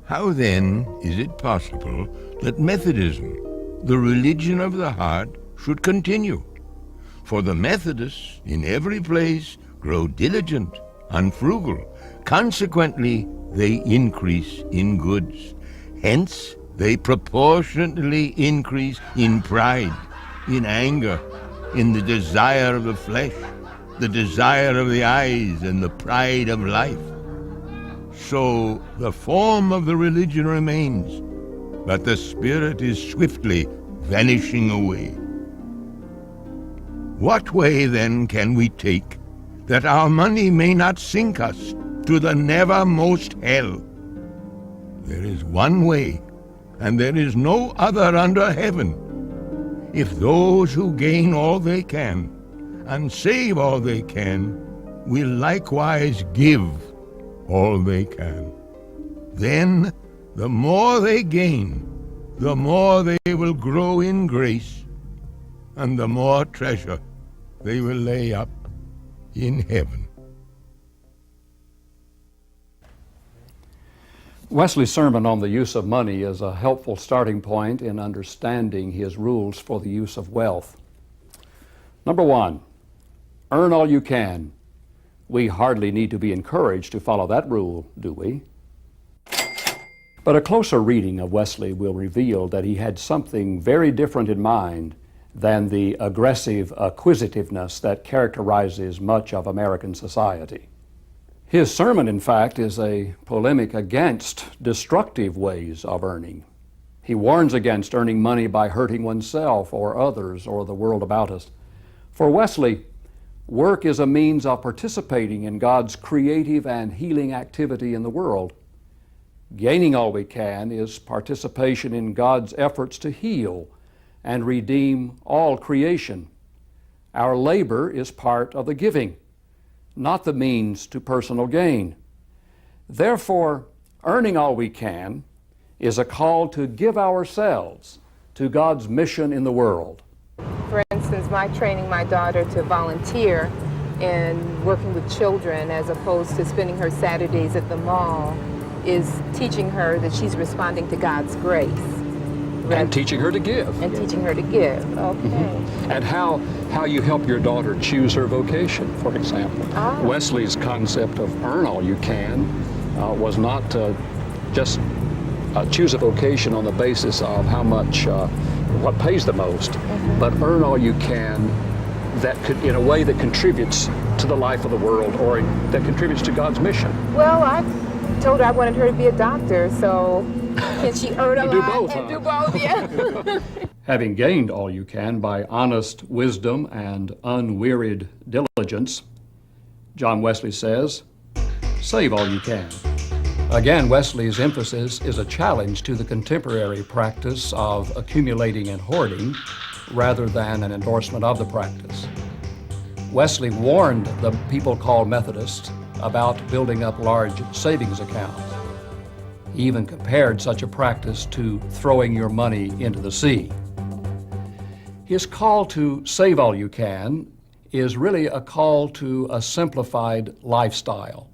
How then is it possible that Methodism, the religion of the heart, should continue? For the Methodists in every place grow diligent and frugal. Consequently, they increase in goods. Hence, they proportionately increase in pride, in anger, in the desire of the flesh, the desire of the eyes, and the pride of life. So the form of the religion remains, but the spirit is swiftly vanishing away. What way then can we take that our money may not sink us to the nethermost hell? There is one way, and there is no other under heaven. If those who gain all they can and save all they can will likewise give all they can, then the more they gain, the more they will grow in grace, and the more treasure they will lay up in heaven. Wesley's sermon on the use of money is a helpful starting point in understanding his rules for the use of wealth. Number one, earn all you can. We hardly need to be encouraged to follow that rule, do we? But a closer reading of Wesley will reveal that he had something very different in mind than the aggressive acquisitiveness that characterizes much of American society. His sermon, in fact, is a polemic against destructive ways of earning. He warns against earning money by hurting oneself or others or the world about us. For Wesley, work is a means of participating in God's creative and healing activity in the world. Gaining all we can is participation in God's efforts to heal and redeem all creation. Our labor is part of the giving, not the means to personal gain. Therefore, earning all we can is a call to give ourselves to God's mission in the world. For instance, my training my daughter to volunteer in working with children as opposed to spending her Saturdays at the mall is teaching her that she's responding to God's grace. And teaching her to give. And teaching her to give, okay. Mm-hmm. And how you help your daughter choose her vocation, for example. Wesley's concept of earn all you can was not just choose a vocation on the basis of how much, what pays the most, but earn all you can that could, in a way that contributes to the life of the world or that contributes to God's mission. Well, I told her I wanted her to be a doctor, so can she earn a lot do both, and do both? Yeah. Having gained all you can by honest wisdom and unwearied diligence, John Wesley says, save all you can. Again, Wesley's emphasis is a challenge to the contemporary practice of accumulating and hoarding rather than an endorsement of the practice. Wesley warned the people called Methodists about building up large savings accounts. He even compared such a practice to throwing your money into the sea. His call to save all you can is really a call to a simplified lifestyle.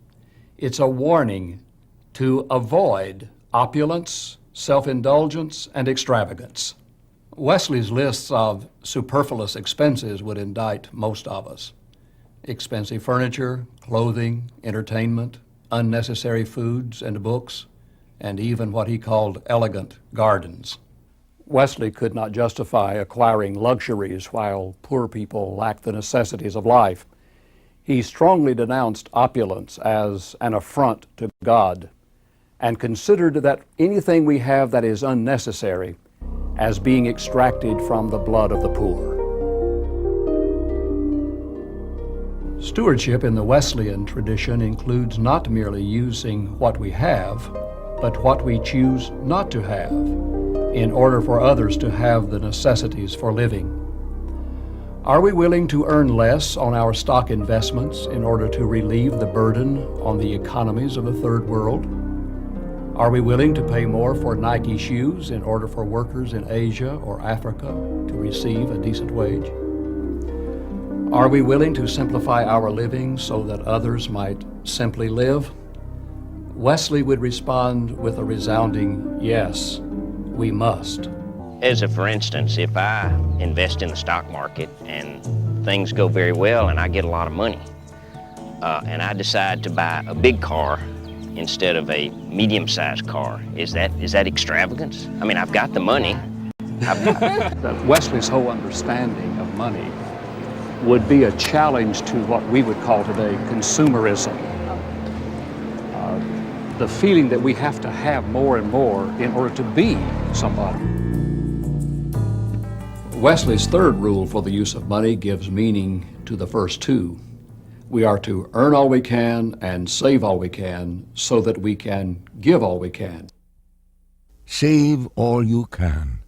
It's a warning to avoid opulence, self-indulgence, and extravagance. Wesley's lists of superfluous expenses would indict most of us. Expensive furniture, clothing, entertainment, unnecessary foods and books, and even what he called elegant gardens. Wesley could not justify acquiring luxuries while poor people lacked the necessities of life. He strongly denounced opulence as an affront to God and considered that anything we have that is unnecessary as being extracted from the blood of the poor. Stewardship in the Wesleyan tradition includes not merely using what we have, but what we choose not to have in order for others to have the necessities for living. Are we willing to earn less on our stock investments in order to relieve the burden on the economies of the third world? Are we willing to pay more for Nike shoes in order for workers in Asia or Africa to receive a decent wage? Are we willing to simplify our living so that others might simply live? Wesley would respond with a resounding, yes, we must. For instance, if I invest in the stock market and things go very well and I get a lot of money, and I decide to buy a big car instead of a medium-sized car, is that extravagance? I mean, I've got the money. That Wesley's whole understanding of money would be a challenge to what we would call today consumerism. The feeling that we have to have more and more in order to be somebody. Wesley's third rule for the use of money gives meaning to the first two. We are to earn all we can and save all we can so that we can give all we can. Save all you can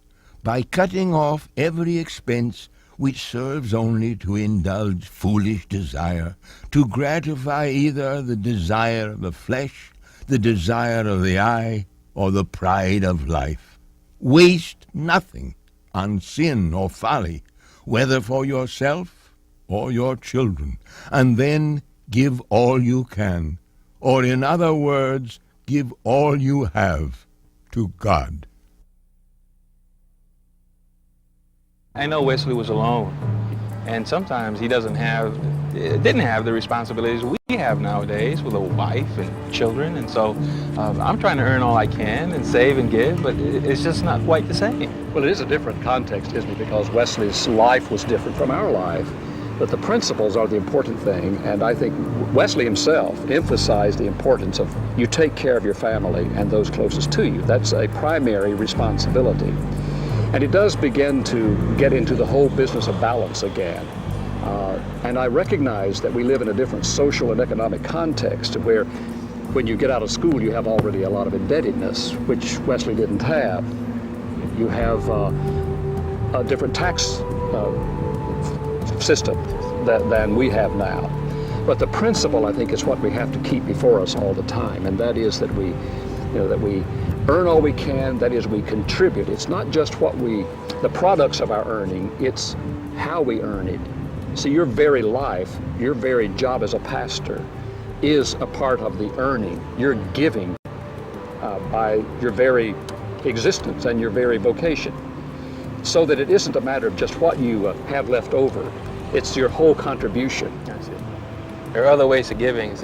by cutting off every expense which serves only to indulge foolish desire, to gratify either the desire of the flesh, the desire of the eye, or the pride of life. Waste nothing on sin or folly, whether for yourself or your children, and then give all you can, or in other words, give all you have to God. I know Wesley was alone, and sometimes he didn't have the responsibilities we have nowadays with a wife and children, and so I'm trying to earn all I can and save and give, but it's just not quite the same. Well, it is a different context, isn't it? Because Wesley's life was different from our life. But the principles are the important thing, and I think Wesley himself emphasized the importance of you take care of your family and those closest to you. That's a primary responsibility. And it does begin to get into the whole business of balance again. And I recognize that we live in a different social and economic context where when you get out of school you have already a lot of indebtedness, which Wesley didn't have. You have a different tax system than we have now. But the principle, I think, is what we have to keep before us all the time, and that is that we earn all we can, that is, we contribute. It's not just the products of our earning, it's how we earn it. See, your very life, your very job as a pastor is a part of the earning. You're giving by your very existence and your very vocation. So that it isn't a matter of just what you have left over, it's your whole contribution. That's it. There are other ways of giving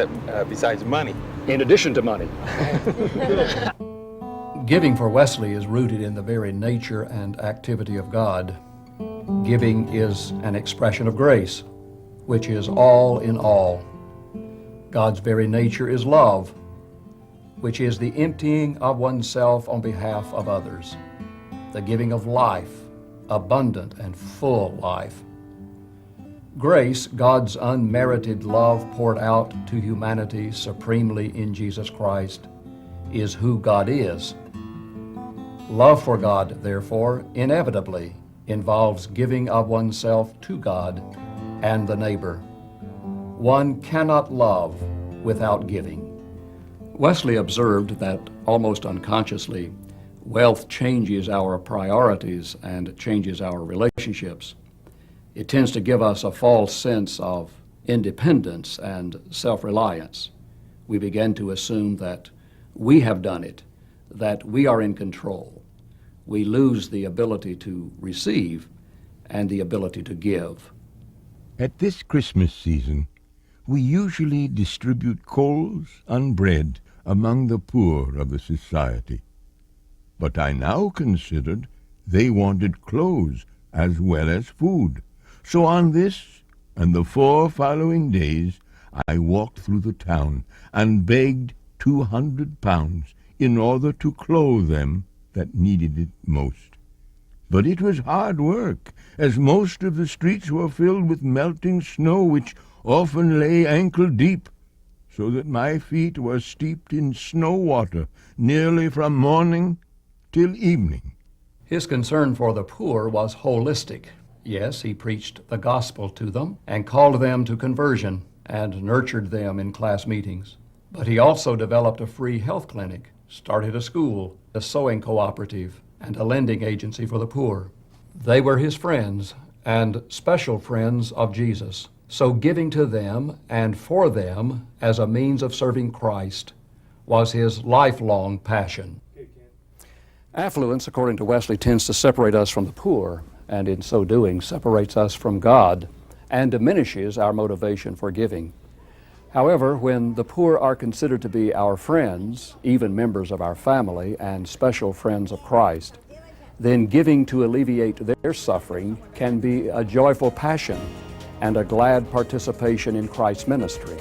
besides money. In addition to money. Giving for Wesley is rooted in the very nature and activity of God. Giving is an expression of grace, which is all in all. God's very nature is love, which is the emptying of oneself on behalf of others, the giving of life, abundant and full life. Grace, God's unmerited love poured out to humanity supremely in Jesus Christ, is who God is. Love for God, therefore, inevitably involves giving of oneself to God and the neighbor. One cannot love without giving. Wesley observed that, almost unconsciously, wealth changes our priorities and changes our relationships. It tends to give us a false sense of independence and self-reliance. We begin to assume that we have done it, that we are in control. We lose the ability to receive and the ability to give. At this Christmas season, we usually distribute coals and bread among the poor of the society. But I now considered they wanted clothes as well as food. So on this and the 4 following days, I walked through the town and begged 200 pounds in order to clothe them that needed it most. But it was hard work, as most of the streets were filled with melting snow, which often lay ankle deep, so that my feet were steeped in snow water nearly from morning till evening. His concern for the poor was holistic. Yes, he preached the gospel to them and called them to conversion and nurtured them in class meetings. But he also developed a free health clinic, started a school, a sewing cooperative, and a lending agency for the poor. They were his friends and special friends of Jesus. So giving to them and for them as a means of serving Christ was his lifelong passion. Affluence, according to Wesley, tends to separate us from the poor, and in so doing separates us from God and diminishes our motivation for giving. However, when the poor are considered to be our friends, even members of our family and special friends of Christ, then giving to alleviate their suffering can be a joyful passion and a glad participation in Christ's ministry.